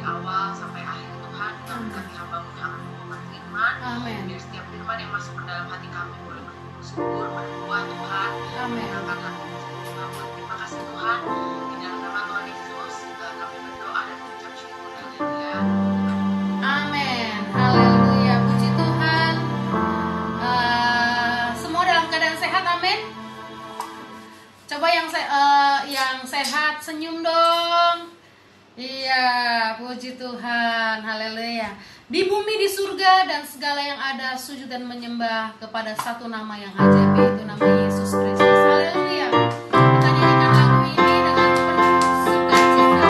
dari awal sampai akhir Tuhan. Kami hamba-Mu yang akan membawakan firman. Biar setiap firman yang masuk ke dalam hati kami boleh bersyukur, berbuah Tuhan. Menyenangkan hati kami. Terima kasih Tuhan. Di dalam nama Tuhan Yesus kami berdoa dan mengucap syukur. Haleluya. Amin. Haleluya. Puji Tuhan. Semua dalam keadaan sehat, amin. Coba yang sehat senyum dong. Iya, puji Tuhan. Haleluya. Di bumi, di surga, dan segala yang ada sujud dan menyembah kepada satu nama yang ajaib, yaitu nama Yesus Kristus. Haleluya. Kita nyanyikan lagu ini dengan penuh sukacita.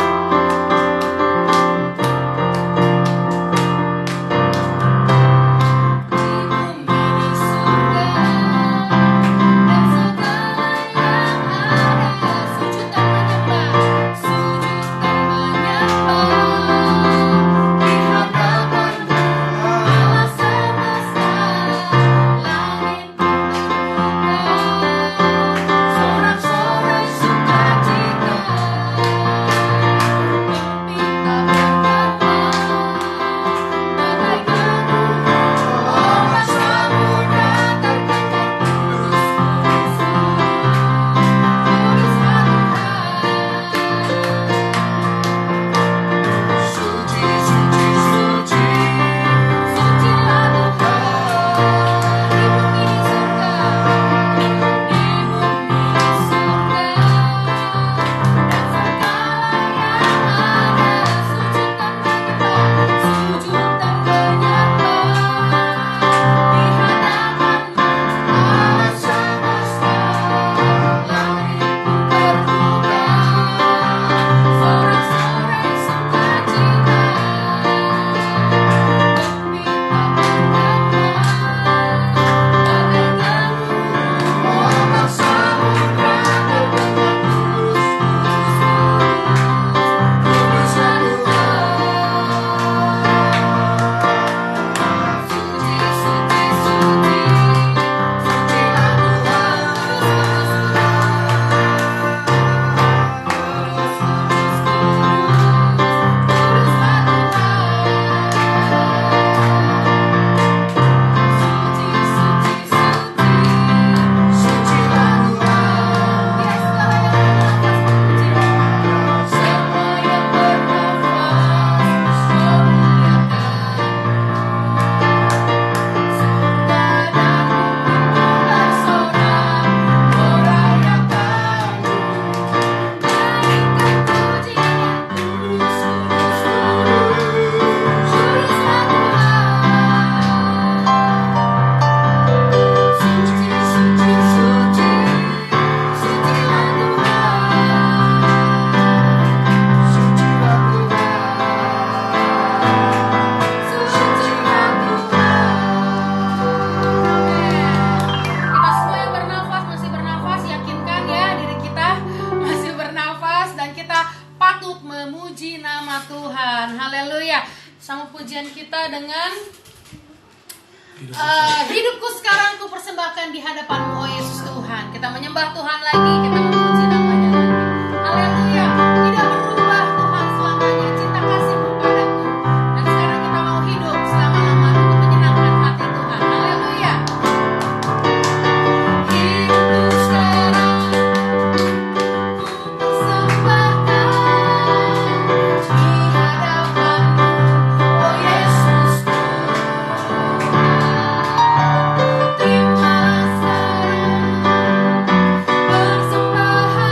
Sama pujian kita dengan hidupku sekarang ku persembahkan di hadapan-Mu, oh Yesus Tuhan. Kita menyembah Tuhan lagi, kita memuji namanya lagi. Haleluya. Tidak berubah Tuhan selamanya cinta kasih-Mu padaku. Dan sekarang kita mau hidup selama-lamanya untuk menyenangkan hati Tuhan. Haleluya. Hidupku sekarang ku persembahkan di hadapan-Mu, oh Yesus Tuhan. Terima sekarang persembahan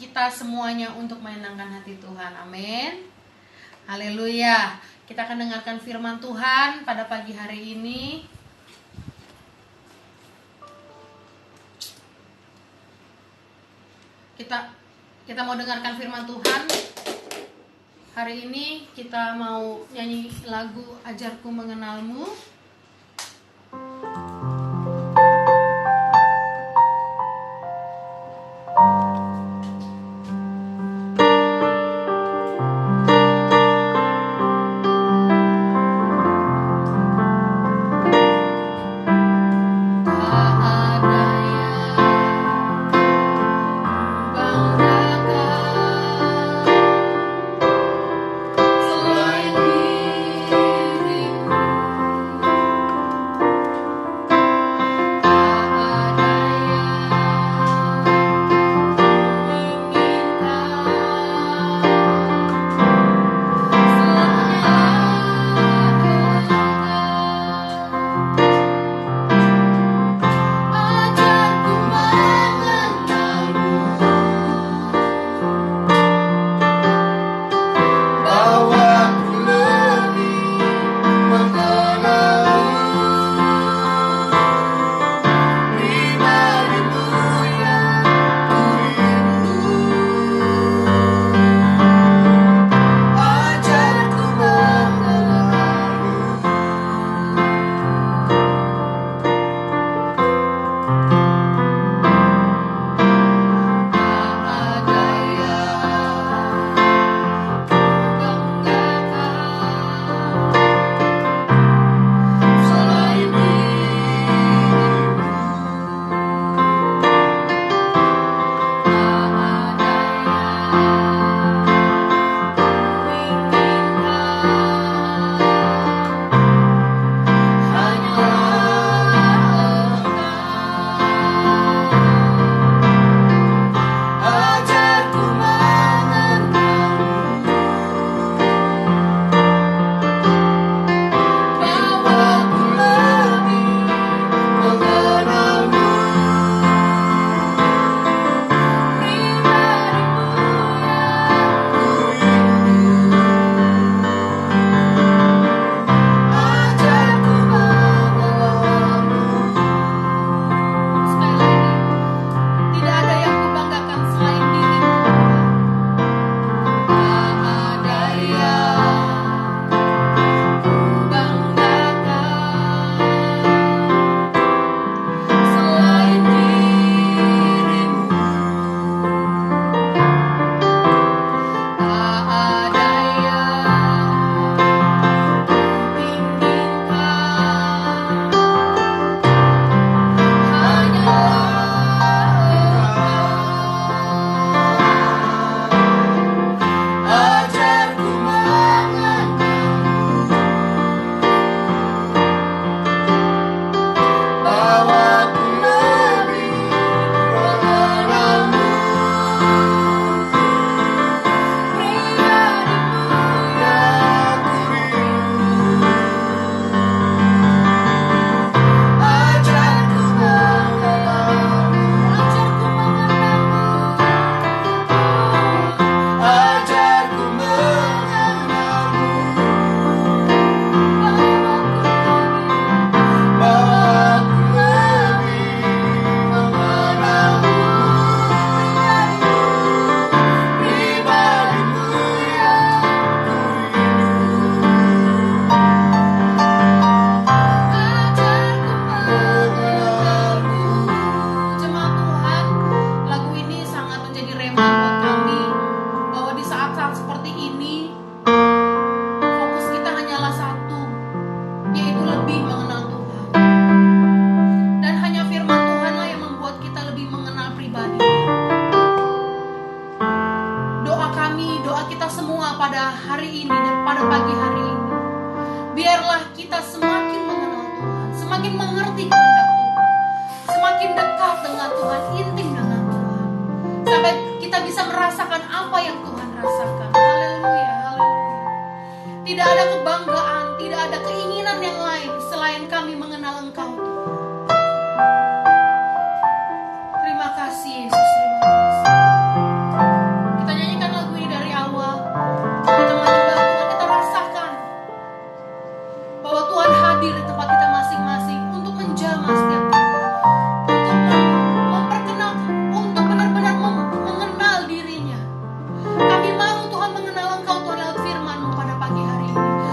kita semuanya untuk menyenangkan hati Tuhan. Amin. Haleluya. Kita akan dengarkan firman Tuhan pada pagi hari ini. Kita mau dengarkan firman Tuhan. Hari ini kita mau nyanyi lagu Ajarku Mengenalmu. Tidak ada kebanggaan, tidak ada keinginan yang lain selain kami mengenal Engkau, Tuhan. Terima kasih Yesus, terima kasih.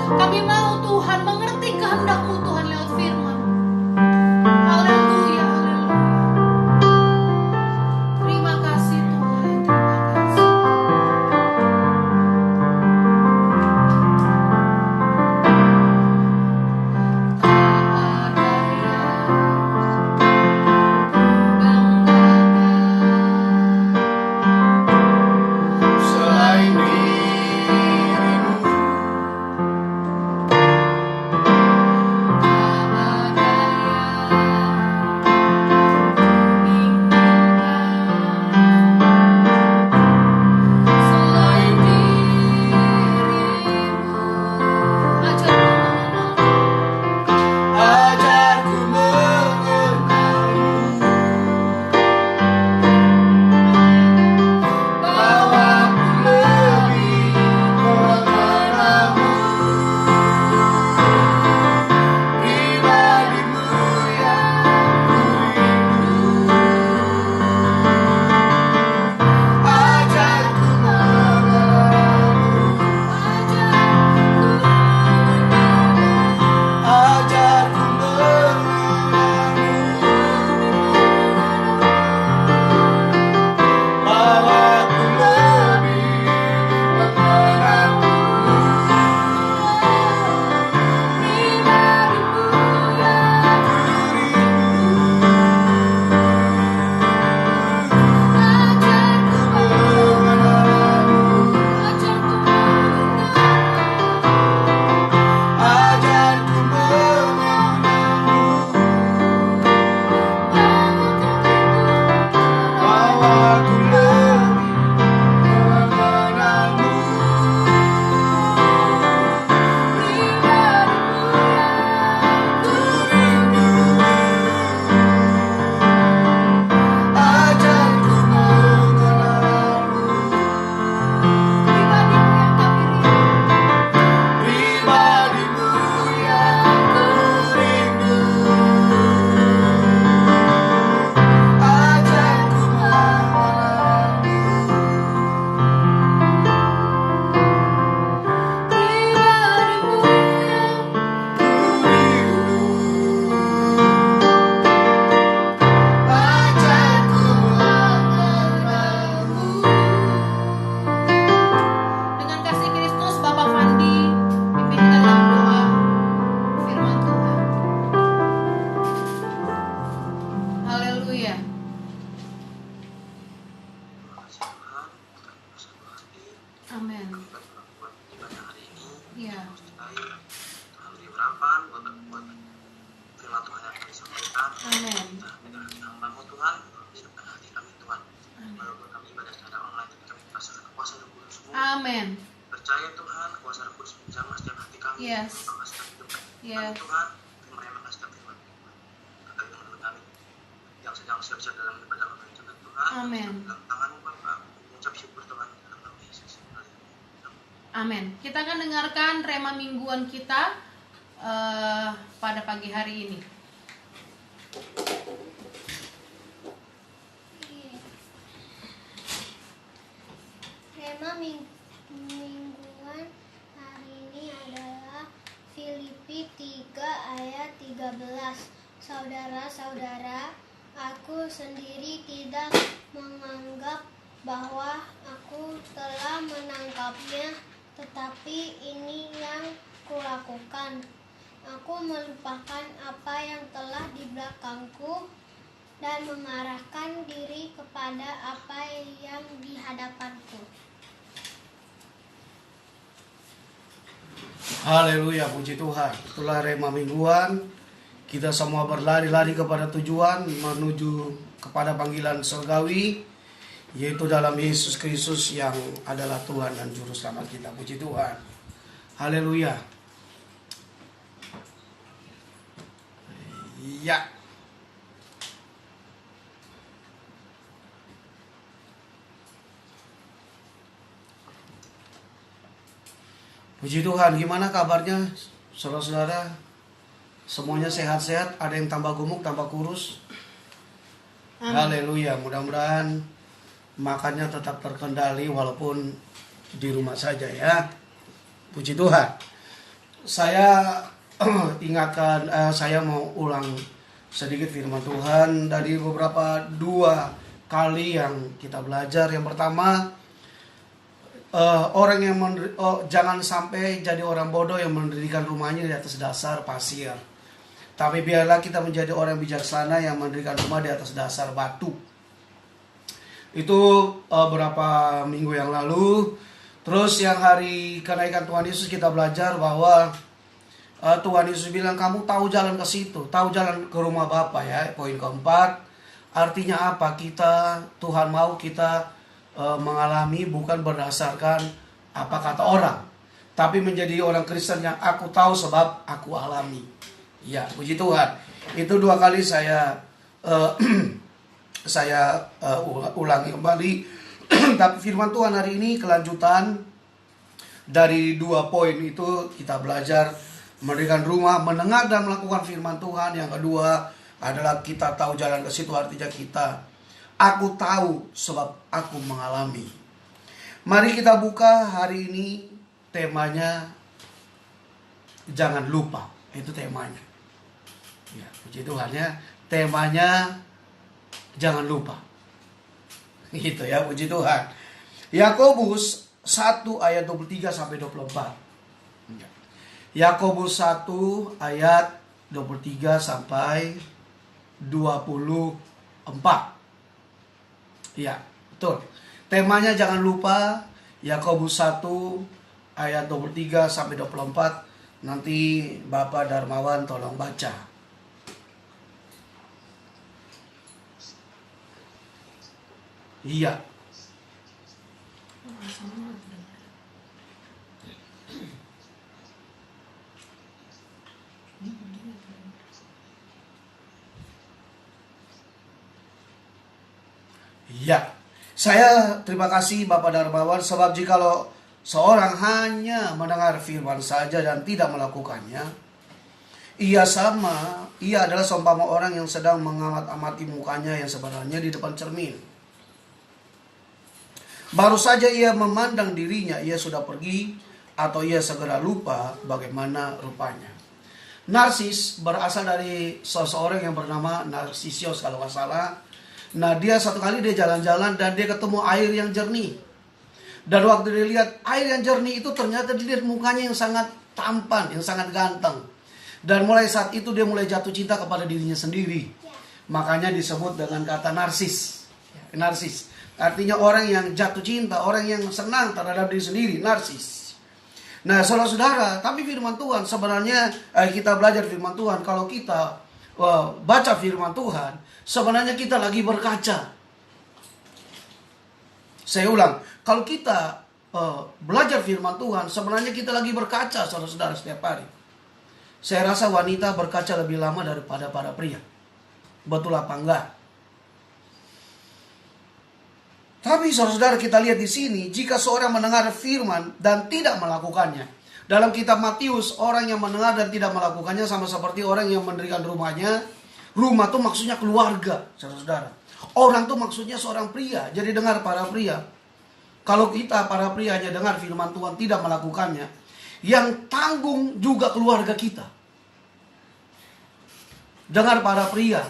Kami mau Tuhan mengerti kehendak-Mu Tuhan lewat firman. Haleluya, haleluya. Terima kasih Tuhan, terima kasih. Selain dirimu, Selain dirimu, ajarku mengenalmu, bahwa ku lebih mengenalmu, pribadimu yang ku rindu. Ajarku mengenalmu, ajarku mengenalmu, bahwa ku lebih mengenalmu, ajarku mengenalmu, bahwa ku lebih mengenalmu, ku rindu. Ajarku mengenalmu, pribadimu yang ku rindu. Ajarku mengenalmu, ku rindu. Ajarku mengenalmu. dengan kasih Kristus, Bapak Fandi pimpin kita dalam doa firman Tuhan. Haleluya. Terima kasih Tuhan, kita bersatu hati Amin. buat ibadah hari ini. Ya. Tuhan beri harapan buat firman Tuhan yang kami sampaikan. Amin. Nah, dengan hati hamba-Mu Tuhan, hidupkan hati kami Tuhan. Walaupun kami ibadah secara online, tapi kami merasakan kuasa Roh Kudus-Mu. Amin. Percaya Tuhan, kuasa Roh Kudus menjamah setiap hati kami. Yes. Menjamah setiap hidup kami. Yes. Tuhan, firman yang setiap firman Tuhan. Terkait dengan kami yang sedang siap-siap dalam ibadah online juga Tuhan. Amin. Dalam tangan-Mu Bapa, mengucap syukur Tuhan dalam nama Yesus. Haleluya. Amin. Kita akan dengarkan rema mingguan kita pada pagi hari ini. Tema mingguan hari ini adalah Filipi 3 ayat 13. Saudara-saudara, aku sendiri tidak menganggap bahwa aku telah menangkapnya, tetapi ini yang kulakukan. Aku melupakan apa yang telah di belakangku dan mengarahkan diri kepada apa yang di hadapanku. Haleluya, puji Tuhan. Itulah rema mingguan. Kita semua berlari-lari kepada tujuan, menuju kepada panggilan surgawi, yaitu dalam Yesus Kristus yang adalah Tuhan dan Juru Selamat kita. Puji Tuhan. Haleluya. Ya. Puji Tuhan, gimana kabarnya saudara-saudara? Semuanya sehat-sehat, ada yang tambah gemuk, tambah kurus. Haleluya, mudah-mudahan makannya tetap terkendali walaupun di rumah saja ya. Puji Tuhan. saya ingatkan, saya mau ulang sedikit firman Tuhan dari beberapa 2 kali yang kita belajar. Yang pertama, orang yang jangan sampai jadi orang bodoh yang mendirikan rumahnya di atas dasar pasir. Tapi biarlah kita menjadi orang bijaksana yang mendirikan rumah di atas dasar batu. Itu beberapa minggu yang lalu. Terus yang hari kenaikan Tuhan Yesus kita belajar bahwa Tuhan Yesus bilang kamu tahu jalan ke situ, tahu jalan ke rumah Bapa ya. Poin keempat, artinya apa? Tuhan mau kita mengalami bukan berdasarkan apa kata orang, tapi menjadi orang Kristen yang aku tahu sebab aku alami. Ya, puji Tuhan. Itu 2 kali saya ulangi kembali. Tapi firman Tuhan hari ini kelanjutan dari 2 poin itu. Kita belajar mendirikan rumah, mendengar dan melakukan firman Tuhan. Yang kedua adalah kita tahu jalan ke situ, artinya aku tahu sebab aku mengalami. Mari kita buka hari ini temanya jangan lupa. Itu temanya. Ya, puji Tuhan ya. Temanya jangan lupa. Gitu ya, puji Tuhan. Yakobus 1 ayat 23 sampai 24. Yakobus 1 ayat 23 sampai 24. Ya, betul. Temanya jangan lupa. Yakobus 1 ayat 23 sampai 24. Nanti Bapak Darmawan tolong baca. Iya. Iya. Saya terima kasih Bapak Darmawan, sebab jikalau seorang hanya mendengar firman saja dan tidak melakukannya, ia adalah seumpama orang yang sedang mengamat-amati mukanya yang sebenarnya di depan cermin. Baru saja ia memandang dirinya, ia sudah pergi atau ia segera lupa bagaimana rupanya. Narsis berasal dari seseorang yang bernama Narsisius kalau nggak salah. Nah, satu kali dia jalan-jalan dan dia ketemu air yang jernih. Dan waktu dia lihat air yang jernih itu, ternyata dilihat mukanya yang sangat tampan, yang sangat ganteng. Dan mulai saat itu dia mulai jatuh cinta kepada dirinya sendiri. Makanya disebut dengan kata narsis. Narsis. Artinya orang yang jatuh cinta, orang yang senang terhadap diri sendiri, narsis. Nah, saudara-saudara, tapi firman Tuhan sebenarnya kita belajar firman Tuhan. Kalau kita baca firman Tuhan, sebenarnya kita lagi berkaca. Saya ulang, kalau kita belajar firman Tuhan, sebenarnya kita lagi berkaca, saudara-saudara, setiap hari. Saya rasa wanita berkaca lebih lama daripada para pria. Betul apa enggak? Tapi saudara-saudara, kita lihat di sini, jika seorang mendengar firman dan tidak melakukannya. Dalam kitab Matius, orang yang mendengar dan tidak melakukannya sama seperti orang yang mendirikan rumahnya. Rumah itu maksudnya keluarga, saudara-saudara. Orang itu maksudnya seorang pria. Jadi dengar para pria. Kalau kita para pria hanya dengar firman Tuhan tidak melakukannya, yang tanggung juga keluarga kita. Dengar para pria,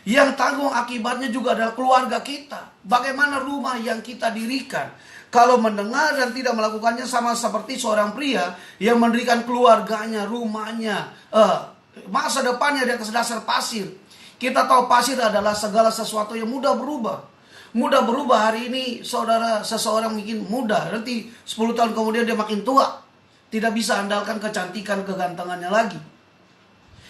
yang tanggung akibatnya juga adalah keluarga kita. Bagaimana rumah yang kita dirikan? Kalau mendengar dan tidak melakukannya sama seperti seorang pria yang mendirikan keluarganya, rumahnya, masa depannya di atas dasar pasir. Kita tahu pasir adalah segala sesuatu yang mudah berubah. Mudah berubah hari ini, saudara, seseorang mungkin muda. Nanti 10 tahun kemudian dia makin tua. Tidak bisa andalkan kecantikan, kegantengannya lagi.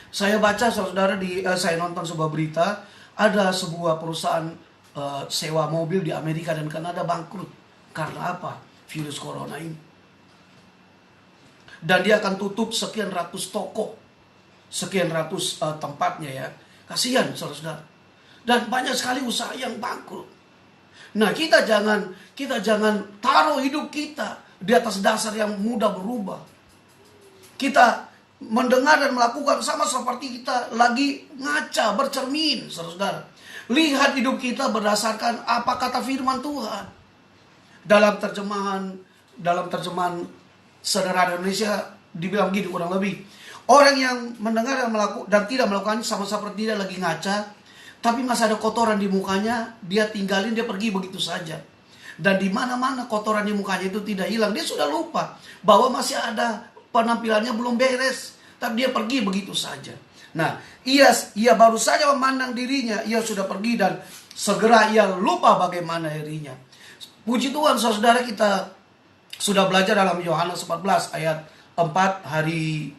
Saya baca, saudara, saya nonton sebuah berita. Ada sebuah perusahaan sewa mobil di Amerika dan Kanada bangkrut. Karena apa? Virus corona ini. Dan dia akan tutup sekian ratus toko. Sekian ratus tempatnya ya. Kasihan, saudara-saudara. Dan banyak sekali usaha yang bangkrut. Nah, kita jangan taruh hidup kita di atas dasar yang mudah berubah. Kita mendengar dan melakukan sama seperti kita lagi ngaca, bercermin, saudara-saudara. Lihat hidup kita berdasarkan apa kata firman Tuhan. Dalam terjemahan sederhana Indonesia dibilang begini kurang lebih. Orang yang mendengar dan tidak melakukannya sama seperti dia lagi ngaca, tapi masih ada kotoran di mukanya, dia tinggalin, dia pergi begitu saja. Dan di mana-mana kotoran di mukanya itu tidak hilang, dia sudah lupa bahwa masih ada penampilannya belum beres, tapi dia pergi begitu saja. Nah, ia baru saja memandang dirinya, ia sudah pergi dan segera ia lupa bagaimana dirinya. Puji Tuhan, saudara, kita sudah belajar dalam Yohanes 14 ayat 4 hari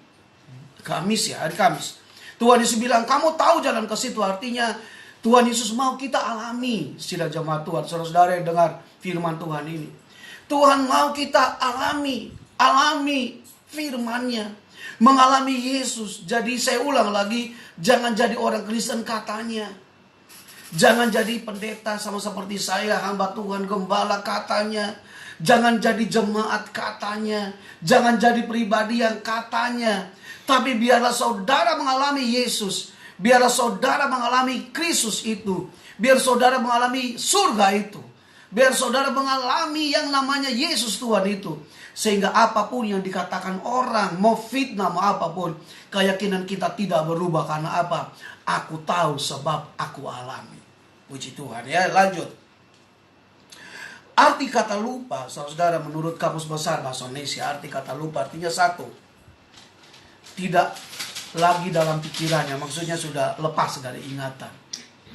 Kamis ya, hari Kamis. Tuhan Yesus bilang, kamu tahu jalan ke situ. Artinya Tuhan Yesus mau kita alami, sidang jemaat Tuhan, saudara yang dengar firman Tuhan ini. Tuhan mau kita alami firman-Nya, mengalami Yesus. Jadi saya ulang lagi, jangan jadi orang Kristen katanya. Jangan jadi pendeta sama seperti saya, hamba Tuhan, gembala katanya. Jangan jadi jemaat katanya. Jangan jadi pribadi yang katanya. Tapi biarlah saudara mengalami Yesus. Biarlah saudara mengalami Kristus itu. Biar saudara mengalami surga itu. Biar saudara mengalami yang namanya Yesus Tuhan itu. Sehingga apapun yang dikatakan orang, mau fitnah, mau apapun, keyakinan kita tidak berubah. Karena apa? Aku tahu sebab aku alami. Puji Tuhan ya, lanjut. Arti kata lupa, saudara, menurut Kamus Besar Bahasa Indonesia, arti kata lupa artinya satu, tidak lagi dalam pikirannya, maksudnya sudah lepas dari ingatan.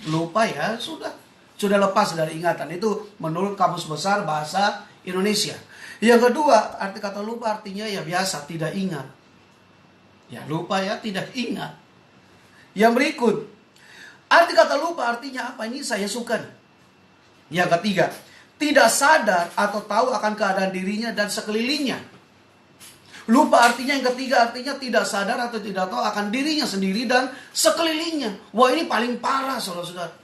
Lupa ya, sudah lepas dari ingatan. Itu menurut Kamus Besar Bahasa Indonesia. Yang kedua, arti kata lupa artinya ya biasa, tidak ingat. Ya lupa ya, tidak ingat. Yang berikut, arti kata lupa artinya apa? Ini saya suka nih. Yang ketiga, tidak sadar atau tahu akan keadaan dirinya dan sekelilingnya. Lupa artinya yang ketiga, artinya tidak sadar atau tidak tahu akan dirinya sendiri dan sekelilingnya. Wah, ini paling parah, saudara-saudara.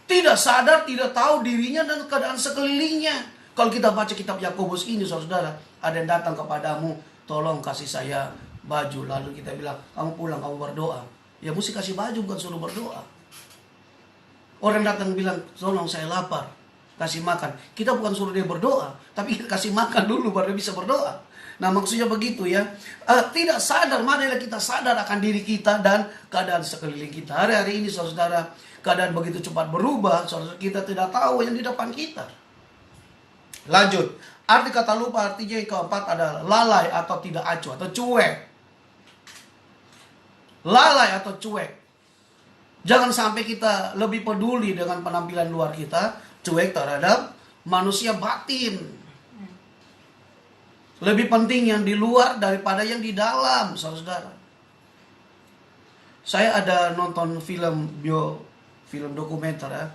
Tidak sadar, tidak tahu dirinya dan keadaan sekelilingnya. Kalau kita baca kitab Yakobus ini, saudara, ada yang datang kepadamu, tolong kasih saya baju. Lalu kita bilang, kamu pulang, kamu berdoa. Ya mesti kasih baju, bukan suruh berdoa. Orang datang bilang, tolong saya lapar, kasih makan. Kita bukan suruh dia berdoa, tapi kita kasih makan dulu baru dia bisa berdoa. Nah maksudnya begitu ya. Tidak sadar, marilah kita sadar akan diri kita dan keadaan sekeliling kita. Hari-hari ini saudara, keadaan begitu cepat berubah, saudara, kita tidak tahu yang di depan kita. Lanjut, arti kata lupa artinya yang keempat adalah lalai atau tidak acuh atau cuek. Lalai atau cuek. Jangan sampai kita lebih peduli dengan penampilan luar kita, cuek terhadap manusia batin. Lebih penting yang di luar daripada yang di dalam, saudara. Saya ada nonton film dokumenter ya.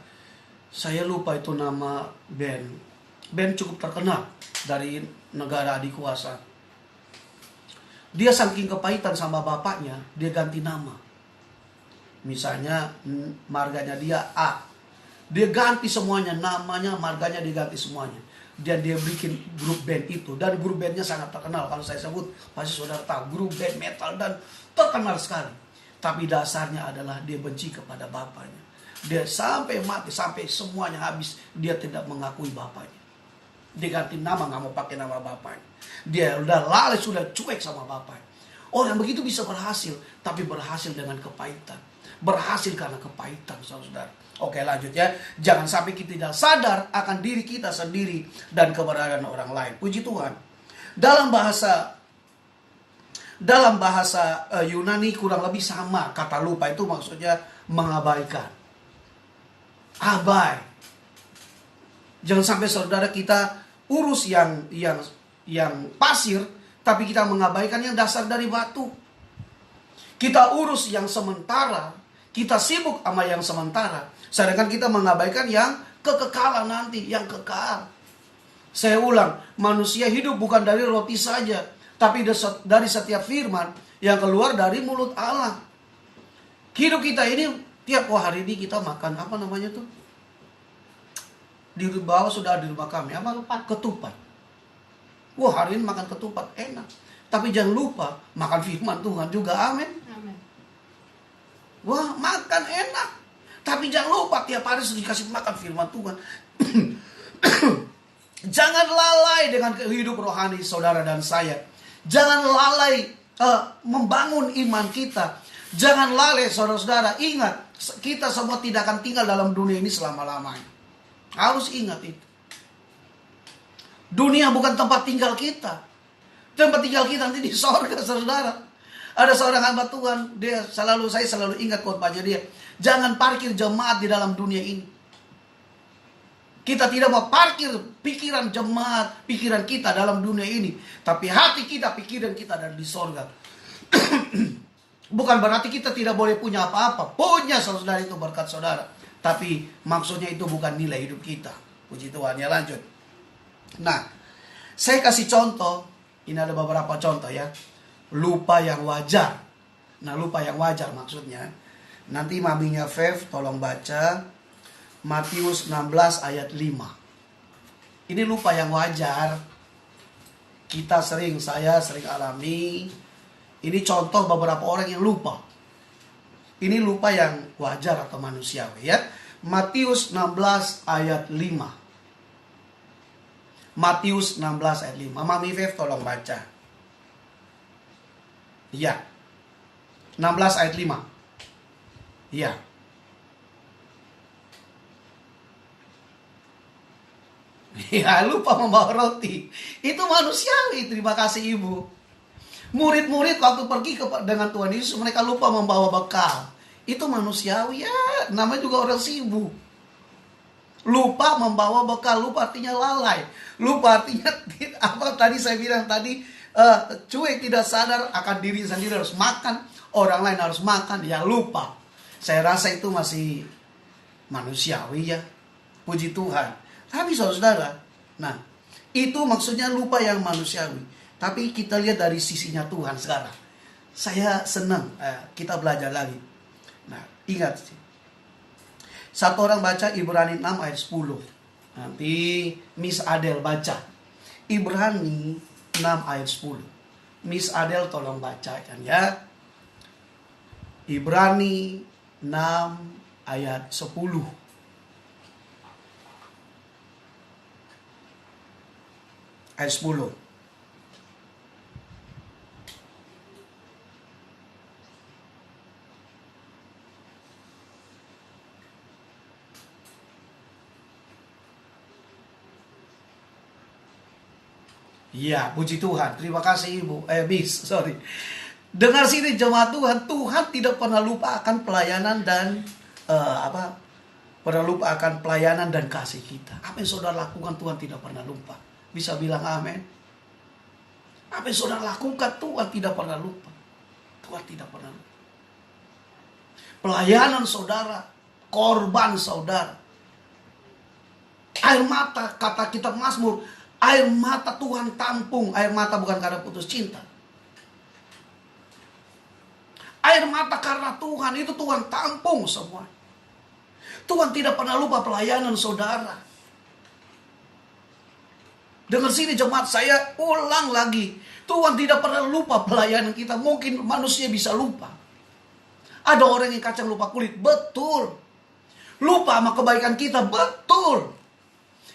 Saya lupa itu nama band cukup terkenal dari negara adikuasa. Dia saking kepahitan sama bapaknya, dia ganti nama. Misalnya marganya dia A. Dia ganti semuanya, namanya, marganya diganti semuanya. Dan dia bikin grup band itu. Dan grup bandnya sangat terkenal. Kalau saya sebut, pasti saudara tahu. Grup band metal dan terkenal sekali. Tapi dasarnya adalah dia benci kepada bapaknya. Dia sampai mati, sampai semuanya habis. Dia tidak mengakui bapaknya. Dia ganti nama, gak mau pakai nama bapaknya. Dia udah lalai, sudah cuek sama bapaknya. Orang begitu bisa berhasil. Tapi berhasil dengan kepahitan. Berhasil karena kepahitan, saudara. Oke, lanjut ya. Jangan sampai kita tidak sadar akan diri kita sendiri dan keberadaan orang lain. Puji Tuhan. Dalam bahasa Yunani kurang lebih sama. Kata lupa itu maksudnya mengabaikan. Abai. Jangan sampai saudara kita urus yang pasir, tapi kita mengabaikan yang dasar dari batu. Kita urus yang sementara, kita sibuk sama yang sementara, sedangkan kita mengabaikan yang kekekalan nanti, yang kekal. Saya ulang, manusia hidup bukan dari roti saja, tapi dari setiap firman yang keluar dari mulut Allah. Hidup kita ini, tiap hari ini kita makan, apa namanya tuh? Di bawah sudah di rumah kami, apa? Ketupat. Wah, hari ini makan ketupat, enak. Tapi jangan lupa, makan firman Tuhan juga, amin. Wah, makan enak. Tapi jangan lupa tiap hari dikasih makan firman Tuhan. Jangan lalai dengan hidup rohani saudara dan saya. Jangan lalai membangun iman kita. Jangan lalai saudara-saudara. Ingat, kita semua tidak akan tinggal dalam dunia ini selama-lamanya. Harus ingat itu. Dunia bukan tempat tinggal kita. Tempat tinggal kita nanti di sorga, saudara. Ada seorang hamba Tuhan, saya selalu ingat khotbahnya dia. Jangan parkir jemaat di dalam dunia ini. Kita tidak mau parkir pikiran jemaat, pikiran kita dalam dunia ini. Tapi hati kita, pikiran kita ada di sorga. Bukan berarti kita tidak boleh punya apa-apa. Punya saudara, itu berkat saudara. Tapi maksudnya itu bukan nilai hidup kita. Puji Tuhan, ya lanjut. Nah, saya kasih contoh. Ini ada beberapa contoh ya. Lupa yang wajar. Nah, lupa yang wajar maksudnya. Nanti maminya Fev tolong baca Matius 16 ayat 5. Ini lupa yang wajar. Saya sering alami. Ini contoh beberapa orang yang lupa. Ini lupa yang wajar atau manusiawi ya. Matius 16 ayat 5. Matius 16 ayat 5. Mami Fev tolong baca. Ya. 16 ayat 5. Ya. Ya, lupa membawa roti. Itu manusiawi. Terima kasih Ibu. Murid-murid waktu pergi dengan Tuhan Yesus, mereka lupa membawa bekal. Itu manusiawi ya. Namanya juga orang sibuk. Lupa membawa bekal. Lupa artinya lalai. Lupa artinya apa tadi saya bilang tadi, cuek, tidak sadar akan diri sendiri harus makan, orang lain harus makan. Ya lupa. Saya rasa itu masih manusiawi ya. Puji Tuhan. Tapi saudara, nah itu maksudnya lupa yang manusiawi. Tapi kita lihat dari sisinya Tuhan sekarang. Saya senang kita belajar lagi. Nah ingat, satu orang baca Ibrani 6 ayat 10. Nanti Miss Adel baca Ibrani 6 ayat 10. Miss Adel tolong bacakan ya. Ibrani 6 ayat 10. Ayat 10. Ya, puji Tuhan. Terima kasih Ibu. Miss, sorry. Dengar sini jemaat Tuhan. Tuhan tidak pernah lupa akan pelayanan dan pernah lupa akan pelayanan dan kasih kita. Apa yang saudara lakukan Tuhan tidak pernah lupa. Bisa bilang amin. Apa yang saudara lakukan Tuhan tidak pernah lupa. Tuhan tidak pernah lupa. Pelayanan saudara, korban saudara, air mata, kata kitab Mazmur, air mata Tuhan tampung. Air mata bukan karena putus cinta. Air mata karena Tuhan, itu Tuhan tampung semua. Tuhan tidak pernah lupa pelayanan saudara. Dengar sini jemaat, saya ulang lagi. Tuhan tidak pernah lupa pelayanan kita. Mungkin manusia bisa lupa. Ada orang yang kacang lupa kulit, betul. Lupa sama kebaikan kita, betul.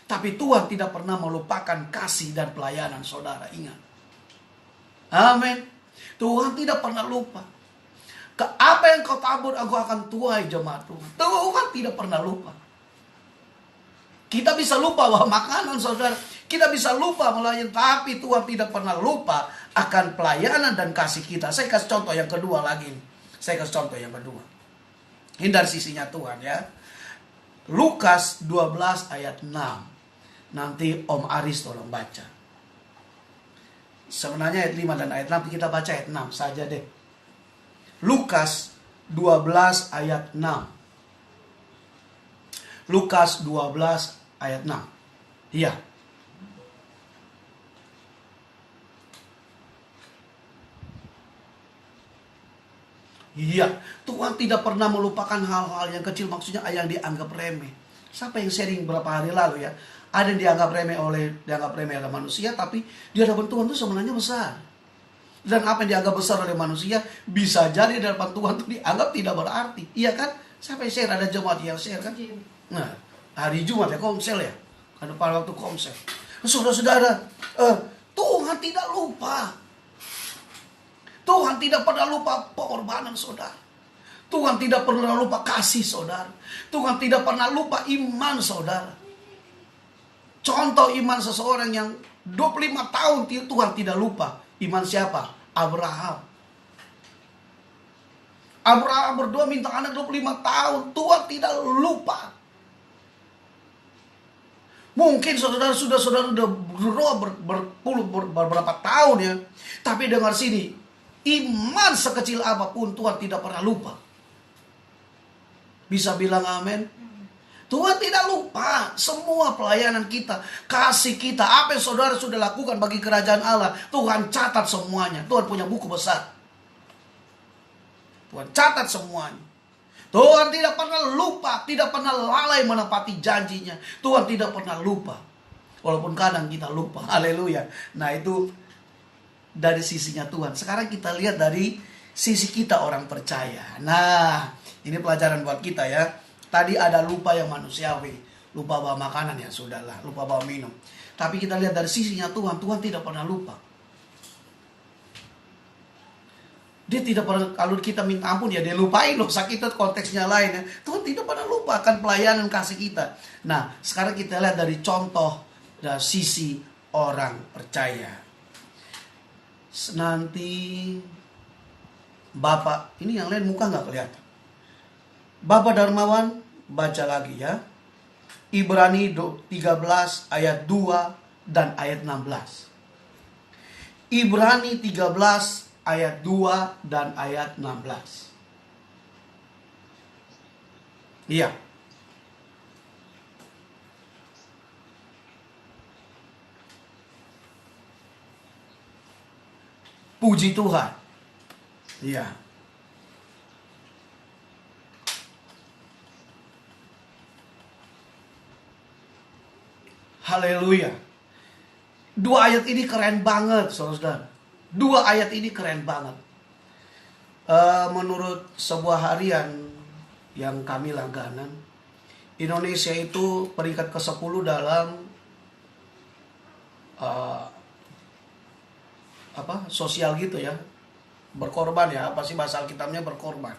Tapi Tuhan tidak pernah melupakan kasih dan pelayanan saudara, ingat. Amin. Tuhan tidak pernah lupa. Apa yang kau tabur, aku akan tuai jemaat Tuhan. Tuhan tidak pernah lupa. Kita bisa lupa bahwa makanan saudara, kita bisa lupa melayani, tapi Tuhan tidak pernah lupa akan pelayanan dan kasih kita. Saya kasih contoh yang kedua lagi. Ini dari sisinya Tuhan ya. Lukas 12 ayat 6. Nanti Om Aris tolong baca. Sebenarnya ayat 5 dan ayat 6, kita baca ayat 6 saja deh. Lukas 12 ayat 6. Lukas 12 ayat 6. Iya. Iya, Tuhan tidak pernah melupakan hal-hal yang kecil, maksudnya yang dianggap remeh. Siapa yang sharing berapa hari lalu ya? Ada yang dianggap remeh oleh manusia, tapi di hadapan Tuhan itu sebenarnya besar. Dan apa yang dianggap besar oleh manusia bisa jadi di hadapan Tuhan itu dianggap tidak berarti. Iya kan? Siapa yang share? Ada jemaat yang share kan? Nah, hari Jumat ya, komsel ya. Ada pada waktu komsel. Saudara-saudara, Tuhan tidak lupa. Tuhan tidak pernah lupa pengorbanan saudara. Tuhan tidak pernah lupa kasih saudara. Tuhan tidak pernah lupa iman saudara. Contoh iman seseorang yang 25 tahun Tuhan tidak lupa. Iman siapa? Abraham. Abraham berdoa minta anak 25 tahun. Tuhan tidak lupa. Mungkin saudara sudah berdoa beberapa tahun ya. Tapi dengar sini. Iman sekecil apapun Tuhan tidak pernah lupa. Bisa bilang amin? Tuhan tidak lupa semua pelayanan kita, kasih kita, apa yang saudara sudah lakukan bagi kerajaan Allah. Tuhan catat semuanya. Tuhan punya buku besar. Tuhan catat semuanya. Tuhan tidak pernah lupa, tidak pernah lalai menepati janjinya. Tuhan tidak pernah lupa. Walaupun kadang kita lupa. Haleluya. Nah itu dari sisinya Tuhan. Sekarang kita lihat dari sisi kita orang percaya. Nah ini pelajaran buat kita ya. Tadi ada lupa yang manusiawi. Lupa bawa makanan ya sudahlah. Lupa bawa minum. Tapi kita lihat dari sisinya Tuhan. Tuhan tidak pernah lupa. Dia tidak pernah, kalau kita minta ampun ya dia lupain loh. Sakit itu konteksnya lain ya. Tuhan tidak pernah lupa akan pelayanan kasih kita. Nah sekarang kita lihat dari contoh dari sisi orang percaya. Nanti Bapak, ini yang lain muka nggak kelihatan. Bapak Darmawan baca lagi ya. Ibrani 13 ayat 2 dan ayat 16. Ibrani 13 ayat 2 dan ayat 16. Iya. Puji Tuhan. Iya. Haleluya. Dua ayat ini keren banget, saudara. Dua ayat ini keren banget. Menurut sebuah harian yang kami langganan, Indonesia itu peringkat ke-10 dalam sosial gitu ya. Berkorban ya, apa sih bahasa Alkitabnya berkorban.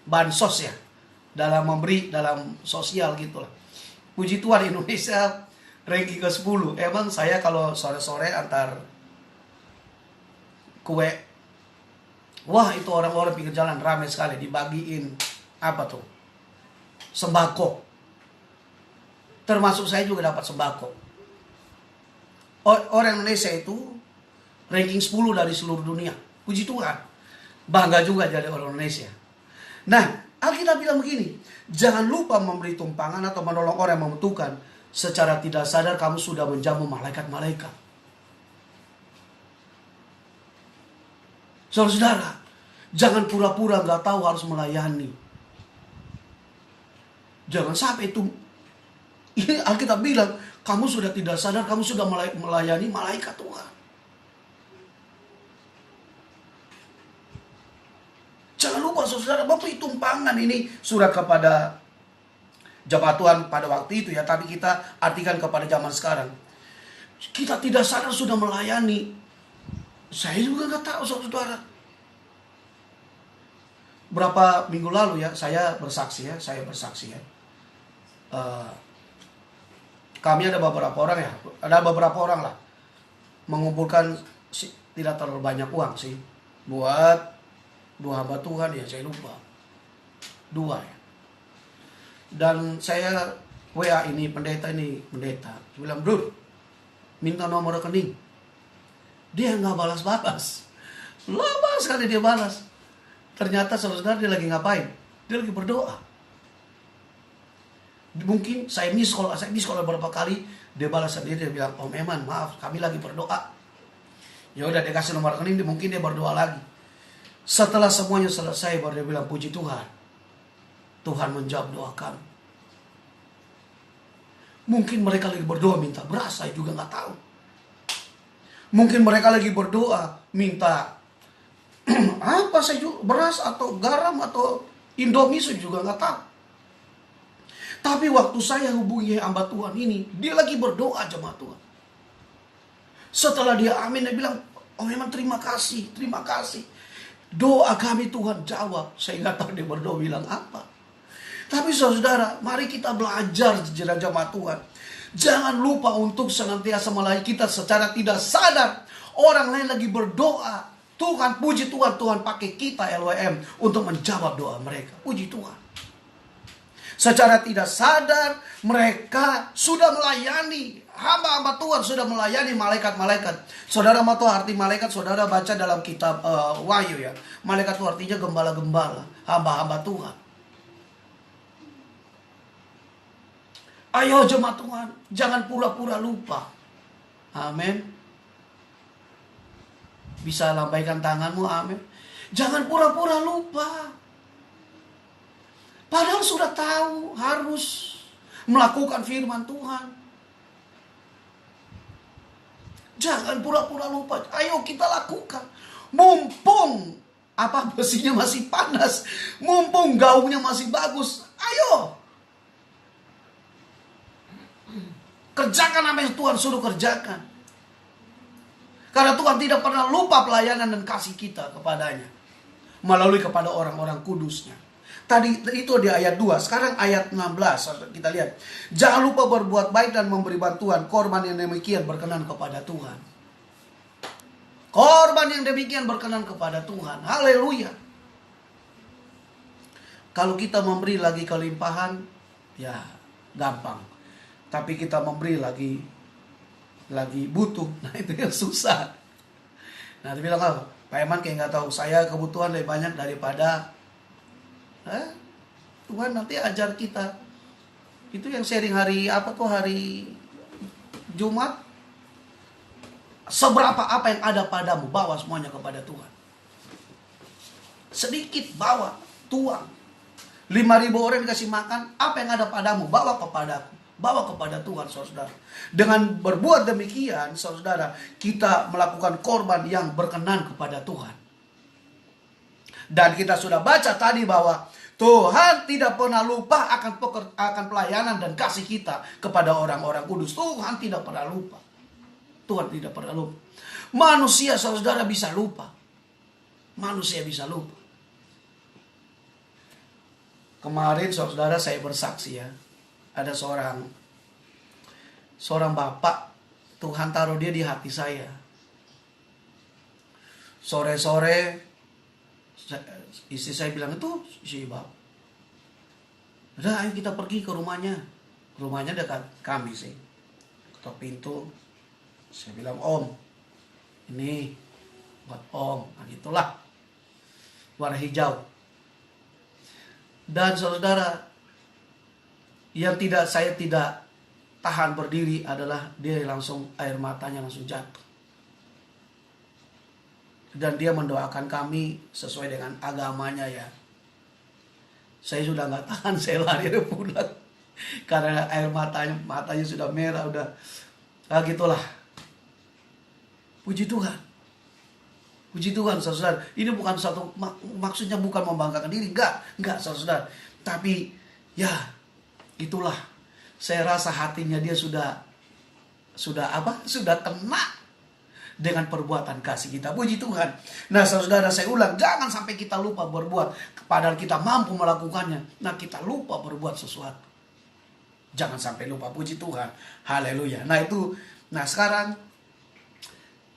Bansos ya. Dalam memberi, dalam sosial gitu lah. Puji Tuhan Indonesia ranking ke-10. Emang saya kalau sore-sore antar kue, wah itu orang-orang pinggir jalan ramai sekali dibagiin apa tuh? Sembako. Termasuk saya juga dapat sembako. Orang Indonesia itu ranking 10 dari seluruh dunia. Puji Tuhan. Bangga juga jadi orang Indonesia. Nah, Alkitab bilang begini, jangan lupa memberi tumpangan atau menolong orang yang membutuhkan. Secara tidak sadar kamu sudah menjamu malaikat-malaikat. Saudara-saudara, jangan pura-pura gak tahu harus melayani. Jangan sampai itu. Ini Alkitab bilang, kamu sudah tidak sadar, kamu sudah melayani malaikat Tuhan. Jangan lupa saudara, memberi tumpangan. Ini surat kepada jemaat Tuhan pada waktu itu ya, tapi kita artikan kepada zaman sekarang. Kita tidak sadar sudah melayani. Saya juga gak tahu saudara. Berapa minggu lalu ya, saya bersaksi ya. Kami ada beberapa orang lah mengumpulkan tidak terlalu banyak uang sih buat 2 hamba Tuhan ya, saya lupa 2 ya. Dan saya WA ini pendeta. Saya bilang, bro, minta nomor rekening. Dia nggak balas-balas. Lama sekali dia balas. Ternyata saudara dia lagi ngapain? Dia lagi berdoa. Mungkin saya miss call beberapa kali. Dia balas sendiri, dia bilang, Om Eman maaf kami lagi berdoa. Ya udah dia kasih nomor rekening, mungkin dia berdoa lagi. Setelah semuanya selesai baru dia bilang, puji Tuhan, Tuhan menjawab doa kami. Mungkin mereka lagi berdoa minta beras, saya juga nggak tahu. Mungkin mereka lagi berdoa minta apa saya juga, beras atau garam atau Indomie, saya juga nggak tahu. Tapi waktu saya hubungi hamba Tuhan ini, dia lagi berdoa jemaat Tuhan. Setelah dia amin, dia bilang, oh memang terima kasih, terima kasih. Doa kami Tuhan jawab. Saya nggak tahu dia berdoa bilang apa. Tapi saudara, mari kita belajar jemaat Tuhan. Jangan lupa untuk senantiasa melayani. Kita secara tidak sadar, orang lain lagi berdoa. Tuhan, puji Tuhan, Tuhan pakai kita LWM untuk menjawab doa mereka. Puji Tuhan. Secara tidak sadar, mereka sudah melayani. Hamba-hamba Tuhan sudah melayani malaikat-malaikat. Saudara mau tahu arti malaikat? Saudara baca dalam kitab Wahyu ya. Malaikat itu artinya gembala-gembala, hamba-hamba Tuhan. Ayo jemaat Tuhan, jangan pura-pura lupa. Amin. Bisa lambaikan tanganmu, amin. Jangan pura-pura lupa. Padahal sudah tahu harus melakukan firman Tuhan. Jangan pura-pura lupa. Ayo kita lakukan. Mumpung besinya masih panas. Mumpung gaungnya masih bagus. Ayo. Kerjakan apa yang Tuhan suruh kerjakan. Karena Tuhan tidak pernah lupa pelayanan dan kasih kita kepadanya. Melalui kepada orang-orang kudusnya. Tadi itu di ayat 2. Sekarang ayat 16. Kita lihat. Jangan lupa berbuat baik dan memberi bantuan. Korban yang demikian berkenan kepada Tuhan. Korban yang demikian berkenan kepada Tuhan. Haleluya. Kalau kita memberi lagi kelimpahan, ya gampang. Tapi kita memberi lagi butuh. Nah itu yang susah. Nah dia bilang, Pak Eman kayak gak tahu. Saya kebutuhan lebih banyak daripada Tuhan nanti ajar kita. Itu yang sharing hari Jumat. Seberapa apa yang ada padamu, bawa semuanya kepada Tuhan. Sedikit bawa, tuang. 5.000 orang dikasih makan, apa yang ada padamu, bawa kepadaku. Bawa kepada Tuhan, saudara. Dengan berbuat demikian, saudara, kita melakukan korban yang berkenan kepada Tuhan. Dan kita sudah baca tadi bahwa Tuhan tidak pernah lupa akan pelayanan dan kasih kita kepada orang-orang kudus. Tuhan tidak pernah lupa. Tuhan tidak pernah lupa. Manusia, saudara, bisa lupa. Manusia bisa lupa. Kemarin, saudara, saya bersaksi ya. Ada seorang bapak, Tuhan taruh dia di hati saya. Sore-sore, istri saya bilang, itu si bapak. Udah, ayo kita pergi ke rumahnya. Rumahnya dekat kami sih. Ketok pintu. Saya bilang, Om, ini buat Om. Nah, itulah. Warna hijau. Dan saudara, yang saya tidak tahan berdiri adalah dia langsung, air matanya langsung jatuh. Dan dia mendoakan kami sesuai dengan agamanya ya. Saya sudah gak tahan, saya lari pulang. Karena air matanya sudah merah, udah. Nah gitulah. Puji Tuhan. Puji Tuhan, saudara. Ini bukan maksudnya bukan membanggakan diri. Enggak, saudara. Tapi, ya, itulah. Saya rasa hatinya dia sudah kena dengan perbuatan kasih kita. Puji Tuhan. Nah, saudara, saya ulang. Jangan sampai kita lupa berbuat. Padahal kita mampu melakukannya. Nah, kita lupa berbuat sesuatu. Jangan sampai lupa. Puji Tuhan. Haleluya. Nah, sekarang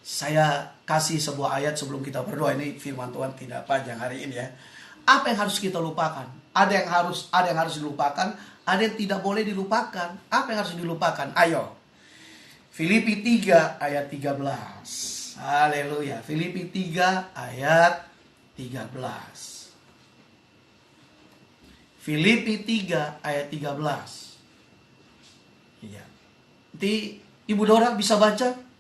saya kasih sebuah ayat sebelum kita berdoa. Ini firman Tuhan tidak panjang hari ini ya. Apa yang harus kita lupakan? Ada yang harus dilupakan, ada yang tidak boleh dilupakan. Apa yang harus dilupakan? Ayo. Filipi 3 ayat 13. Haleluya. Filipi 3 ayat 13. Filipi 3 ayat 13. Iya. Nanti Ibu Dora bisa baca?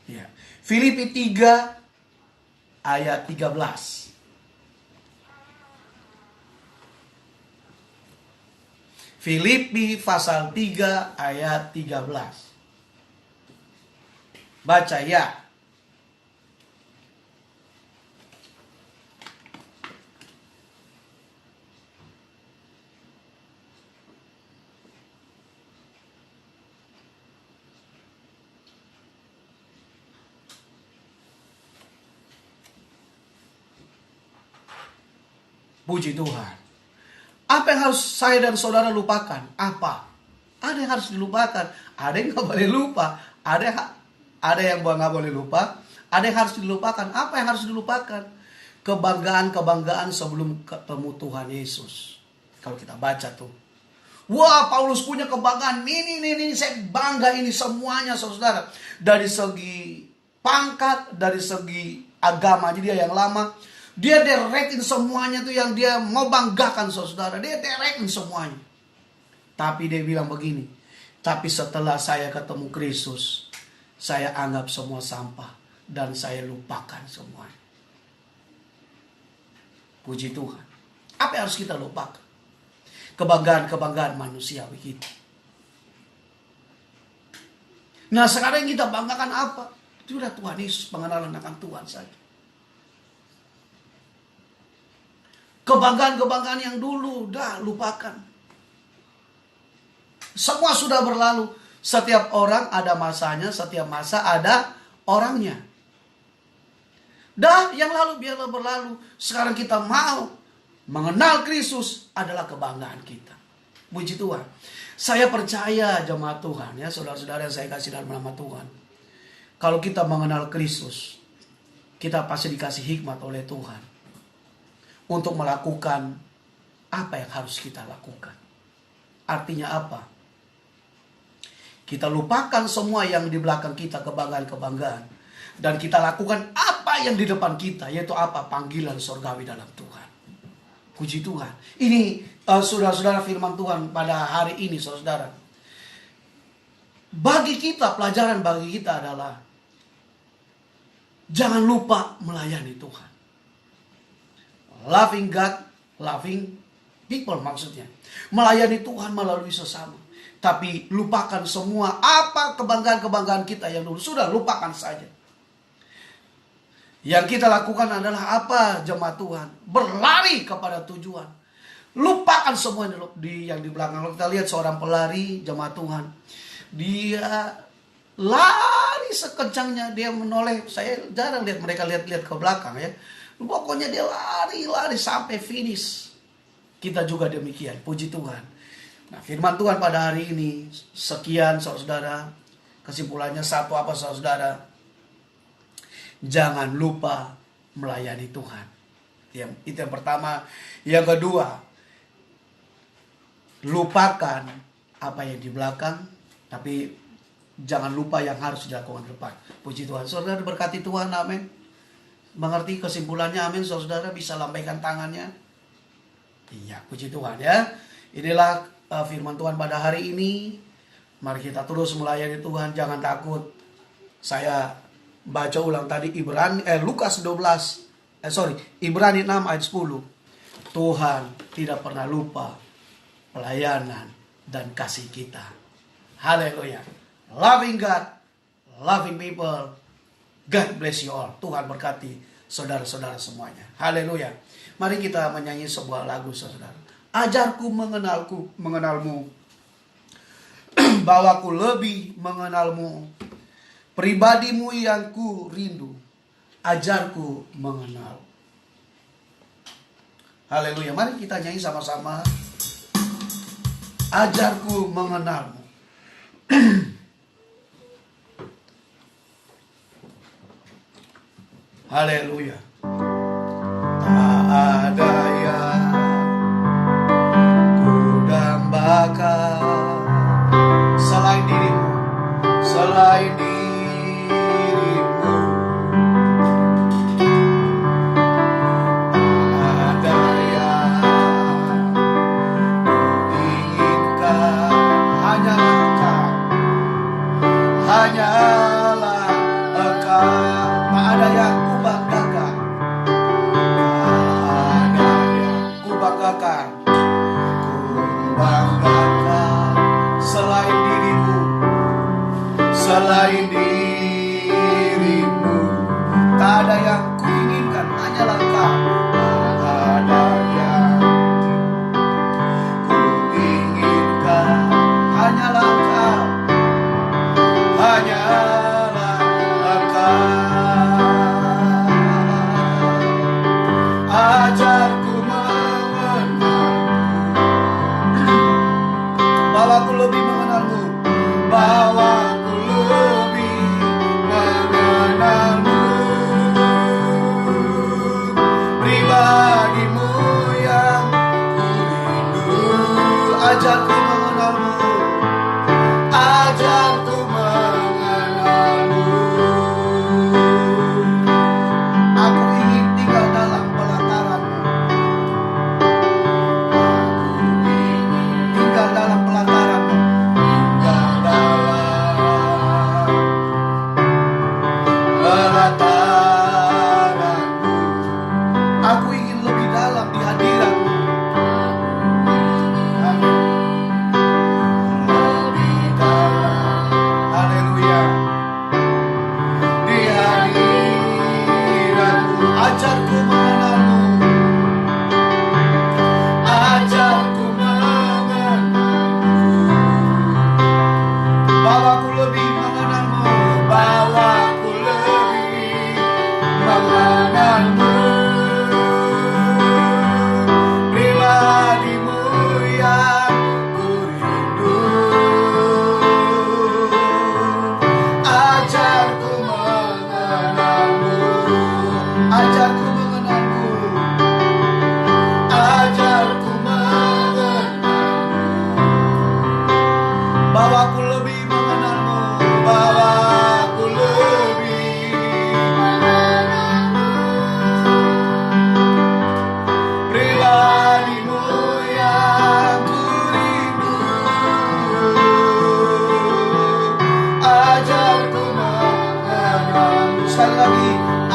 Ya. Filipi 3 ayat 13. Filipi pasal 3 ayat 13. Baca ya. Puji Tuhan. Apa yang harus saya dan saudara lupakan? Apa? Ada yang harus dilupakan. Ada yang nggak boleh lupa. Ada yang nggak boleh lupa. Ada yang harus dilupakan. Apa yang harus dilupakan? Kebanggaan sebelum ketemu Tuhan Yesus. Kalau kita baca tuh. Wah, Paulus punya kebanggaan. Ini saya bangga ini semuanya, saudara. Dari segi pangkat, dari segi agama. Jadi dia yang lama. Dia derekin semuanya tuh yang dia mau banggakan, saudara. Dia derekin semuanya. Tapi dia bilang begini. Tapi setelah saya ketemu Kristus, saya anggap semua sampah. Dan saya lupakan semuanya. Puji Tuhan. Apa yang harus kita lupakan? Kebanggaan manusiawi kita. Nah, sekarang yang kita banggakan apa? Itu udah Tuhan Yesus, pengenalan akan Tuhan saja. Kebanggaan yang dulu, dah lupakan. Semua sudah berlalu. Setiap orang ada masanya, setiap masa ada orangnya. Dah, yang lalu biarlah berlalu. Sekarang kita mau mengenal Kristus adalah kebanggaan kita. Puji Tuhan. Saya percaya jemaat Tuhan, ya saudara-saudara yang saya kasih dalam nama Tuhan. Kalau kita mengenal Kristus, kita pasti dikasih hikmat oleh Tuhan untuk melakukan apa yang harus kita lakukan. Artinya apa? Kita lupakan semua yang di belakang kita, kebanggaan-kebanggaan. Dan kita lakukan apa yang di depan kita, yaitu apa? Panggilan surgawi dalam Tuhan. Puji Tuhan. Ini saudara-saudara firman Tuhan pada hari ini, saudara. Bagi kita, pelajaran bagi kita adalah jangan lupa melayani Tuhan. Loving God, loving people maksudnya. Melayani Tuhan melalui sesama. Tapi lupakan semua apa kebanggaan-kebanggaan kita yang dulu. Sudah lupakan saja. Yang kita lakukan adalah apa jemaat Tuhan? Berlari kepada tujuan. Lupakan semua yang di belakang. Kalau kita lihat seorang pelari jemaat Tuhan. Dia lari sekencangnya. Dia menoleh. Saya jarang lihat mereka lihat ke belakang ya. Pokoknya dia lari sampai finish. Kita juga demikian. Puji Tuhan. Nah, firman Tuhan pada hari ini. Sekian saudara. Kesimpulannya satu apa saudara? Jangan lupa melayani Tuhan. Itu yang pertama. Yang kedua, lupakan apa yang di belakang, tapi jangan lupa yang harus dilakukan di depan. Puji Tuhan. Saudara berkati Tuhan, amin. Mengerti kesimpulannya, amin. Saudara bisa lambaikan tangannya. Iya, puji Tuhan ya. Inilah firman Tuhan pada hari ini. Mari kita terus melayani Tuhan, jangan takut. Saya baca ulang tadi Lukas 12. Ibrani 6 ayat 10. Tuhan tidak pernah lupa pelayanan dan kasih kita. Haleluya. Loving God, loving people. God bless you all. Tuhan berkati saudara-saudara semuanya. Haleluya. Mari kita menyanyi sebuah lagu saudara. Ajarku mengenalmu. Bahwa ku lebih mengenalmu. Pribadimu yang ku rindu, ajarku mengenal. Haleluya. Mari kita nyanyi sama-sama. Ajarku mengenalmu. Haleluya. Tak ada yang ku dambakan selain dirimu, selain dirimu. Hanyalah Engkau, tak ada yang ku banggakan, tak ada yang ku banggakan, selain dirimu, selain dirimu, tak ada yang ku inginkan, hanyalah Engkau, tak ada yang ku inginkan, hanyalah Engkau. Hanyalah Engkau. Ajarku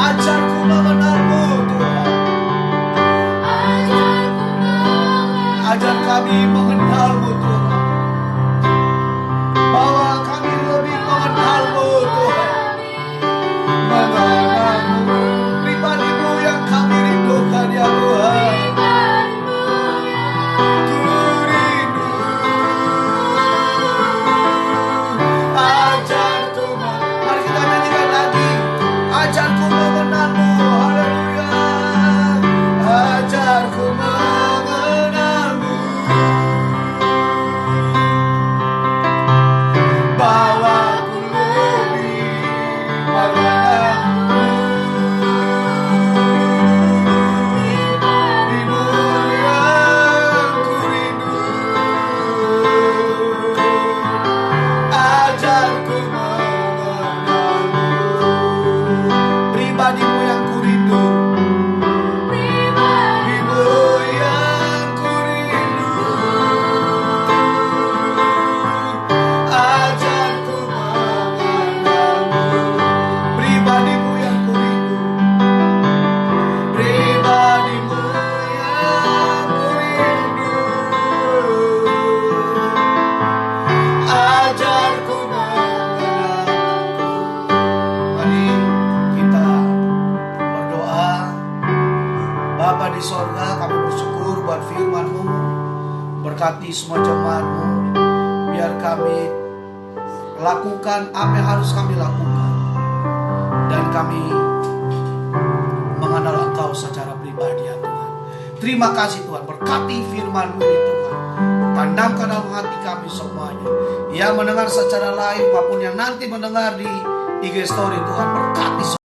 Ajarku mengenalmu Tuhan. Ajar kami mengenalmu Tuhan. Bahwa kami lebih mengenalmu Tuhan. Mengenalmu, pribadimu yang kami rindukan ya Tuhan. Ku rindu. Ajarku, mari kita nyanyikan lagi. Ajarku mengenalmu, haleluya. Ajarku mengenalmu, bahwa ku lebih mengenalmu. Rindu yang ku rindu. Ajarku mengenalmu, pribadimu yang ku rindu. Pribadimu yang ku rindu. Ajarku mengenalmu, pribadimu yang ku rindu. Pribadimu yang ku rindu. Ajarku mengenalmu. Mari kita berdoa. Bapa di sorga, kami bersyukur buat firman-Mu. Berkati semua jemaat-Mu. Biar kami lakukan apa yang harus kami lakukan. Dan kami mengenal Engkau secara pribadi ya Tuhan. Terima kasih Tuhan. Berkati firman-Mu ini Tuhan. Tanamkan dalam hati kami semuanya. Yang mendengar secara live maupun yang nanti mendengar di IG Story Tuhan. Berkati